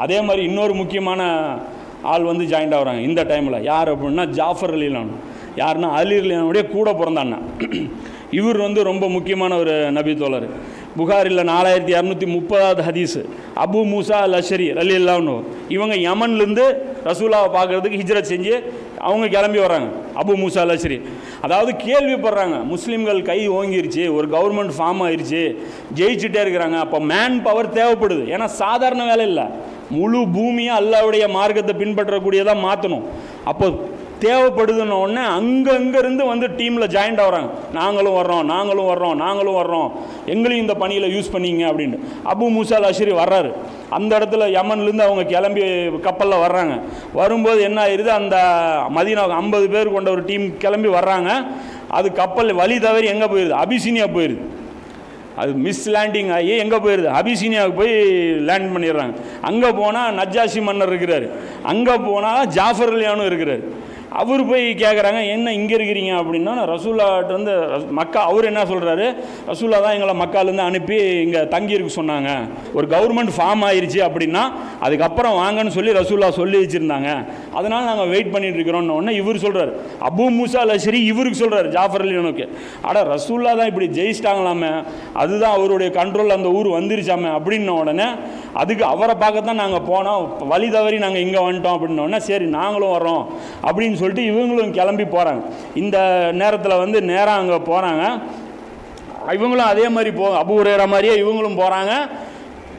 அதே மாதிரி இன்னொரு முக்கியமான ஆள் வந்து ஜாயிண்ட் ஆகுறாங்க இந்த டைமில். யார் அப்படின்னா ஜாஃபர் ரலியல்லாஹு. யாருன்னா அலி ரலியல்லாஹுடைய கூட பிறந்த அண்ணன். இவர் வந்து ரொம்ப முக்கியமான ஒரு நபி தோழர். புகாரில் 4230வது ஹதீஸு. அபு மூசா அல் அஷரி ரலியல்லாஹு இவங்க யமன்லேருந்து ரசூலாவை பார்க்குறதுக்கு ஹிஜ்ரத் செஞ்சு அவங்க கிளம்பி வர்றாங்க. அபு மூசா அல் அஷரி அதாவது கேள்விப்படுறாங்க, முஸ்லீம்கள் கை ஓங்கிருச்சு, ஒரு கவர்மெண்ட் ஃபார்ம் ஆயிடுச்சு, ஜெயிச்சுட்டே இருக்கிறாங்க. அப்போ மேன் பவர் தேவைப்படுது. ஏன்னா சாதாரண வேலை இல்லை, முழு பூமியை அல்லாஹ்வுடைய மார்க்கத்தை பின்பற்றக்கூடியதாக மாற்றணும். அப்போ தேவைப்படுதுன்னு உடனே அங்கேருந்து வந்து டீமில் ஜாயிண்ட் ஆகிறாங்க. நாங்களும் வர்றோம், எங்களையும் இந்த பணியில் யூஸ் பண்ணிங்க அப்படின்ட்டு. அபு மூசா அல் அஷரி வர்றாரு. அந்த இடத்துல யமன்லேருந்து அவங்க கிளம்பி கப்பலில் வர்றாங்க. வரும்போது என்ன ஆயிடுது, அந்த மதீனா 50 பேர் கொண்ட ஒரு டீம் கிளம்பி வர்றாங்க. அது கப்பல் வழி தவறி எங்கே போயிடுது, அபிசீனியா போயிடுது. அது மிஸ் லேண்டிங் ஆகி எங்கே போயிடுது, அபிசீனியாவுக்கு போய் லேண்ட் பண்ணிடுறாங்க. அங்கே போனால் நஜ்ஜாஷி மன்னர் இருக்கிறார், அங்கே போனால் ஜாஃபர் ரலியல்லாஹு இருக்கிறார். அவர் போய் கேட்குறாங்க, என்ன இங்கே இருக்கிறீங்க அப்படின்னா, ரசூல்லாட்ட வந்து மக்கா. அவர் என்ன சொல்கிறாரு, ரசூல்லா தான் எங்களை மக்காலேருந்து அனுப்பி இங்கே தங்கியிருக்க சொன்னாங்க, ஒரு கவர்மெண்ட் ஃபார்ம் ஆயிடுச்சு அப்படின்னா அதுக்கப்புறம் வாங்கன்னு சொல்லி ரசூல்லா சொல்லி வச்சுருந்தாங்க, அதனால் நாங்கள் வெயிட் பண்ணிட்டு இருக்கிறோன்னு உடனே இவர் சொல்கிறார், அபு மூசா அல் அஷரி இவருக்கு சொல்கிறார் ஜாஃபர் ரலியல்லாஹுக்கு, ரசூல்லா தான் இப்படி ஜெயிச்சிட்டாங்களாமே, அதுதான் அவருடைய கண்ட்ரோல் அந்த ஊர் வந்துருச்சாமே அப்படின்ன உடனே அதுக்கு அவரை பார்க்கத்தான் நாங்கள் போனோம், வழி தவறி நாங்கள் இங்கே வந்துட்டோம் அப்படின்னோடனே சரி நாங்களும் வர்றோம் அப்படின்னு சொல்லிட்டு இவங்களும் கிளம்பி போகிறாங்க. இந்த நேரத்தில் வந்து நேராக அங்கே போகிறாங்க. இவங்களும் அதே மாதிரி அபூ ஹுரைரா மாதிரியே இவங்களும் போகிறாங்க.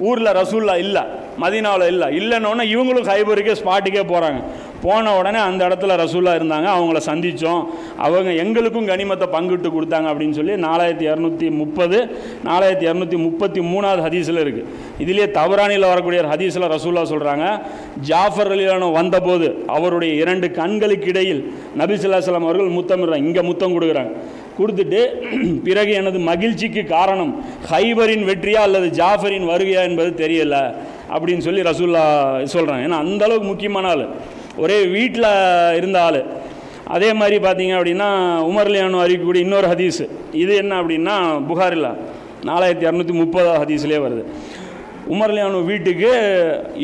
ஊரில் ரசூல்லா இல்லை, மதீனாவில் இல்லைன்னொன்னே இவங்களும் ஹைபருக்கே ஸ்பாட்டுக்கே போகிறாங்க. போன உடனே அந்த இடத்துல ரசூல்லா இருந்தாங்க, அவங்கள சந்தித்தோம், அவங்க எங்களுக்கும் கனிமத்தை பங்கிட்டு கொடுத்தாங்க அப்படின்னு சொல்லி 4230 4233வது ஹதீஸில் இருக்குது. இதிலே தபரானியில் வரக்கூடிய ஹதீஸில் ரசூல்லா சொல்கிறாங்க, ஜாஃபர் ரலியல்லாஹு வந்தபோது அவருடைய 2 கண்களுக்கு இடையில் நபி ஸல்லல்லாஹு அலைஹி வஸல்லம் அவர்கள் முத்தமிடுறாங்க, இங்கே முத்தம் கொடுக்குறாங்க. கொடுத்துட்டு பிறகு எனது மகிழ்ச்சிக்கு காரணம் ஹைபரின் வெற்றியா அல்லது ஜாஃபரின் வருகையா என்பது தெரியல அப்படின்னு சொல்லி ரசூல்லா சொல்கிறாங்க. ஏன்னா அந்தளவுக்கு முக்கியமான ஆள், ஒரே வீட்டில் இருந்த ஆள். அதே மாதிரி பார்த்தீங்க அப்படின்னா உமர் ரலியல்லாஹு அறிவிக்கக்கூடிய இன்னொரு ஹதீஸ், இது என்ன அப்படின்னா புகாரில் 4230 ஹதீஸ்லேயே வருது. உமர் ரலியல்லாஹு வீட்டுக்கு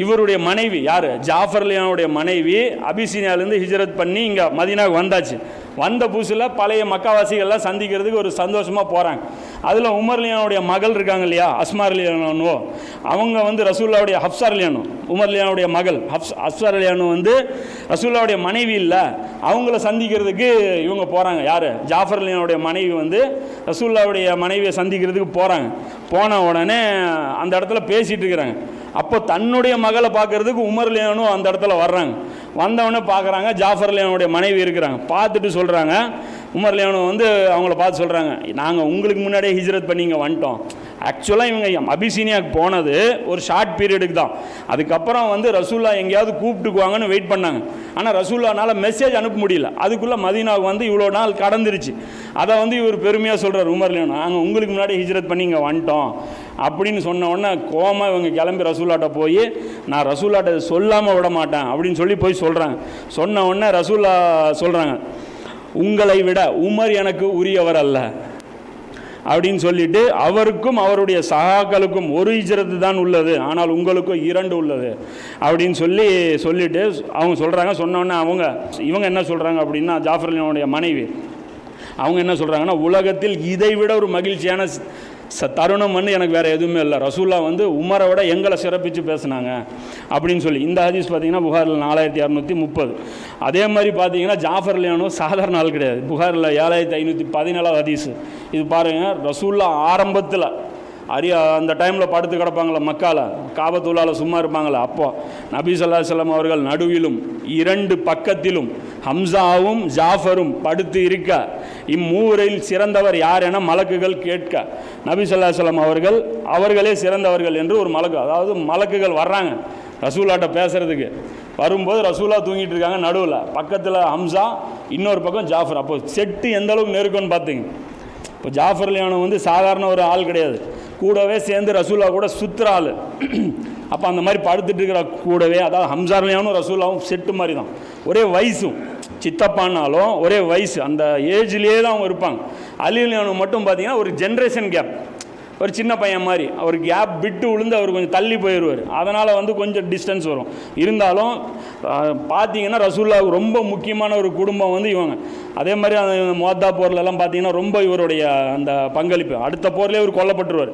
இவருடைய மனைவி யார், ஜாஃபர் ரலியல்லாஹுடைய மனைவி அபிசீனியாவிலேருந்து ஹிஜ்ரத் பண்ணி இங்கே மதீனாவுக்கு வந்தாச்சு. வந்த புதுசில் பழைய மக்காவாசிகள்லாம் சந்திக்கிறதுக்கு ஒரு சந்தோஷமாக போகிறாங்க. அதில் உமர் ரலியல்லாஹுடைய மகள் இருக்காங்க இல்லையா, அஸ்மா ரலியல்லாஹு, அவங்க வந்து ரசூலுல்லாஹுடைய ஹப்ஸா ரலியல்லாஹு, உமர் ரலியல்லாஹுடைய மகள் ஹப்ஸா ரலியல்லாஹு வந்து ரசூலுல்லாஹுடைய மனைவி இல்லை, அவங்கள சந்திக்கிறதுக்கு இவங்க போகிறாங்க. யார், ஜாஃபர் ரலியல்லாஹுடைய மனைவி வந்து ரசூலுல்லாஹுடைய மனைவியை சந்திக்கிறதுக்கு போகிறாங்க. போன உடனே அந்த இடத்துல பேசிகிட்டு இருக்கிறாங்க. அப்போ தன்னுடைய மகளை பார்க்கறதுக்கு உமர் ரலியல்லாஹு அந்த இடத்துல வர்றாங்க. வந்தவொடனே பார்க்குறாங்க ஜாஃபர் ரலியல்லாஹுடைய மனைவி இருக்கிறாங்க. பார்த்துட்டு சொல்கிறாங்க, உமர் ரலியல்லாஹு வந்து அவங்கள பார்த்து சொல்கிறாங்க, நாங்கள் உங்களுக்கு முன்னாடியே ஹிஜ்ரத் பண்ணி இங்கே வந்துட்டோம். ஆக்சுவலாக இவங்க அபிசீனியாவுக்கு போனது ஒரு ஷார்ட் பீரியடுக்கு தான். அதுக்கப்புறம் வந்து ரசூல்லா எங்கேயாவது கூப்பிட்டுக்குவாங்கன்னு வெயிட் பண்ணாங்க. ஆனால் ரசூல்லானால் மெசேஜ் அனுப்ப முடியல. அதுக்குள்ளே மதீனாவுக்கு வந்து இவ்வளோ நாள் கடந்துருச்சு. அதை வந்து இவர் பெருமையாக சொல்கிறார், உமர் ரலியல்லாஹு நாங்கள் உங்களுக்கு முன்னாடி ஹிஜ்ரத் பண்ணி இங்கே வந்துட்டோம் அப்படின்னு சொன்ன உடனே கோமா இவங்க கிளம்பி ரசூல்லாட்ட போய், நான் ரசூல்லாட்ட சொல்லாமல் விட மாட்டேன் அப்படின்னு சொல்லி போய் சொல்கிறாங்க. சொன்ன உடனே ரசூல்லா சொல்கிறாங்க, உங்களை விட உமர் எனக்கு உரியவர் அல்ல அப்படின்னு சொல்லிட்டு, அவருக்கும் அவருடைய சகாக்களுக்கும் ஒரு ஹிஜ்ரத்து தான் உள்ளது, ஆனால் உங்களுக்கும் 2 உள்ளது அப்படின்னு சொல்லிட்டு அவங்க சொல்கிறாங்க. சொன்னோன்னே இவங்க என்ன சொல்கிறாங்க அப்படின்னா, ஜாஃபர் ரலியல்லாஹுடைய மனைவி அவங்க என்ன சொல்கிறாங்கன்னா, உலகத்தில் இதை விட ஒரு மகிழ்ச்சியான தருணம் வந்து எனக்கு வேறு எதுவுமே இல்லை, ரசூல்லா வந்து உமரை விட எங்களை சிறப்பித்து பேசுனாங்க அப்படின்னு சொல்லி. இந்த ஹதீஸ் பார்த்தீங்கன்னா புகாரில் 4230. அதே மாதிரி பார்த்தீங்கன்னா ஜாஃபர் ரலியல்லாஹு சாதாரண ஆள் கிடையாது. புகாரில் 7517 ஹதீஸ். இது பாருங்கள், ரசூல்லா ஆரம்பத்தில் அந்த டைமில் படுத்து கிடப்பாங்களே மக்கால, காபத்துள்ளால் சும்மா இருப்பாங்களே, அப்போ நபி ஸல்லல்லாஹு அலைஹி வஸல்லம் அவர்கள் நடுவிலும் 2 பக்கத்திலும் ஹம்சாவும் ஜாஃபரும் படுத்து இருக்க, இம்மூவரில் சிறந்தவர் யார் என மலக்குகள் கேட்க, நபி ஸல்லல்லாஹு அலைஹி வஸல்லம் அவர்களே சிறந்தவர்கள் என்று ஒரு மலக்கு, அதாவது மலக்குகள் வர்றாங்க ரசூல்லாட்ட பேசுகிறதுக்கு. வரும்போது ரசூல்லா தூங்கிட்டு இருக்காங்க, நடுவில் பக்கத்தில் ஹம்சா, இன்னொரு பக்கம் ஜாஃபர். அப்போ செட்டு எந்த அளவுக்கு நெருக்கம்னு பார்த்தீங்க. இப்போ ஜாஃபர் ரலியல்லாஹு வந்து சாதாரண ஒரு ஆள் கிடையாது, கூடவே சேர்ந்து ரசூல்லா கூட சுற்றுற ஆள். அப்போ அந்த மாதிரி படுத்துட்டு இருக்கிற கூடவே, அதாவது ஹம்சா ரலியல்லாஹு ரசூல்லாவும் செட்டு மாதிரி தான், ஒரே வயசும், சித்தப்பானாலும் ஒரே வயசு, அந்த ஏஜ்லேயே தான் அவங்க இருப்பாங்க. அலி ரலியல்லாஹு மட்டும் பார்த்தீங்கன்னா ஒரு ஜென்ரேஷன் கேப், ஒரு சின்ன பையன் மாதிரி அவர் கேப் விட்டு விழுந்து அவர் கொஞ்சம் தள்ளி போயிடுவார். அதனால் வந்து கொஞ்சம் டிஸ்டன்ஸ் வரும். இருந்தாலும் பார்த்தீங்கன்னா ரசூலுல்லாஹ்வுக்கு ரொம்ப முக்கியமான ஒரு குடும்பம் வந்து இவங்க. அதே மாதிரி அந்த முஅத்தா போர்லெல்லாம் பார்த்தீங்கன்னா ரொம்ப இவருடைய அந்த பங்களிப்பு, அடுத்த போர்லேயே இவர் கொல்லப்பட்டுருவார்.